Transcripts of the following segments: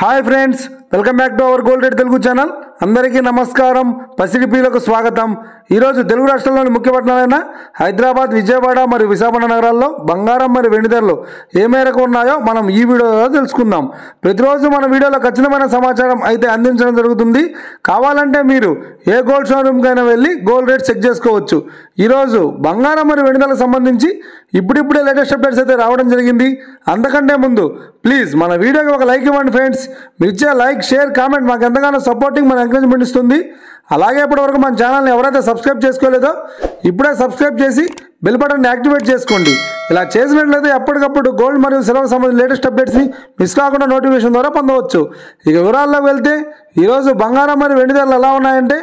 Hi friends, welcome back to our gold rate Telugu channel. అందరికీ నమస్కారం. పసిడిపిలకు స్వాగతం. ఈరోజు తెలుగు రాష్ట్రాల్లోని ముఖ్య పట్టణాలైన హైదరాబాద్, విజయవాడ మరియు విశాఖపట్నం నగరాల్లో బంగారం మరియు వెండి ధరలు ఏ మేరకు ఉన్నాయో మనం ఈ వీడియోలో తెలుసుకుందాం. ప్రతిరోజు మన వీడియోలో ఖచ్చితమైన సమాచారం అయితే అందించడం జరుగుతుంది. కావాలంటే మీరు ఏ గోల్డ్ షోరూమ్కైనా వెళ్ళి గోల్డ్ రేట్ చెక్ చేసుకోవచ్చు. ఈరోజు బంగారం మరియు వెండి ధరలకు సంబంధించి ఇప్పుడిప్పుడే లేటెస్ట్ అప్డేట్స్ అయితే రావడం జరిగింది. అంతకంటే ముందు ప్లీజ్ మన వీడియోకి ఒక లైక్ ఇవ్వండి ఫ్రెండ్స్. మీరు ఇచ్చే లైక్, షేర్, కామెంట్ మాకు ఎంతగానో సపోర్టింగ్, మన ఎంకరేజ్మెంట్ ఇస్తుంది. అలాగే ఇప్పటివరకు మన ఛానల్ని ఎవరైతే సబ్స్క్రైబ్ చేసుకోలేదో ఇప్పుడే సబ్స్క్రైబ్ చేసి బెల్ బటన్ యాక్టివేట్ చేసుకోండి. ఇలా చేసినట్లయితే ఎప్పటికప్పుడు గోల్డ్ మరియు సిల్వర్ సంబంధించిన లేటెస్ట్ అప్డేట్స్ని మిస్ కాకుండా నోటిఫికేషన్ ద్వారా పొందవచ్చు. ఇక వివరాల్లోకి వెళ్తే ఈరోజు బంగారం మరియు వెండి ధరలు ఎలా ఉన్నాయంటే,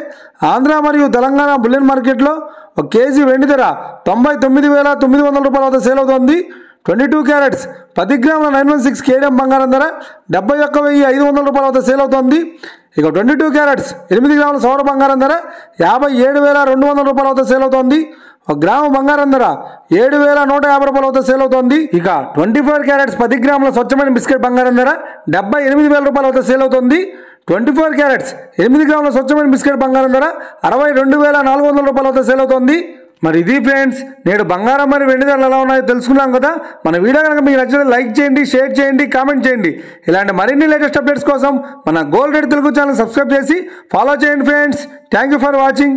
ఆంధ్ర మరియు తెలంగాణ బులియన్ మార్కెట్లో ఒక కేజీ వెండి ధర 99,900 రూపాయల వద్ద సేల్ అవుతుంది. 22 క్యారెట్స్ 10 గ్రాముల 916 కేడియం బంగారం ధర 71,500 రూపాయల వద్ద సేల్ అవుతుంది. ఇక 22 క్యారెట్స్ 8 గ్రాముల సౌర బంగారం ధర 57,200 రూపాయల వద్ద సేల్ అవుతుంది. ఒక గ్రాము బంగారం ధర 7,150 రూపాయల వద్ద సేల్ అవుతుంది. ఇక 24 క్యారెట్స్ 10 గ్రాముల స్వచ్ఛమైన బిస్కెట్ బంగారం ధర 78,000 రూపాయల వద్ద సేల్ అవుతుంది. 24 క్యారెట్స్ 8 గ్రాముల స్వచ్ఛమైన బిస్కెట్ బంగారం ధర 62,400 రూపాయల వద్ద సేల్ అవుతుంది. మరి ఇది ఫ్రెండ్స్, నేడు బంగారం మరియు వెండి ధరలు ఎలా ఉన్నాయో తెలుసుకున్నాం కదా. మన వీడియో కనుక మీకు నచ్చితే లైక్ చేయండి, షేర్ చేయండి, కామెంట్ చేయండి. ఇలాంటి మరిన్ని లేటెస్ట్ అప్డేట్స్ కోసం మన gold rate Telugu channel subscribe చేసి ఫాలో చేయండి friends. Thank you for watching.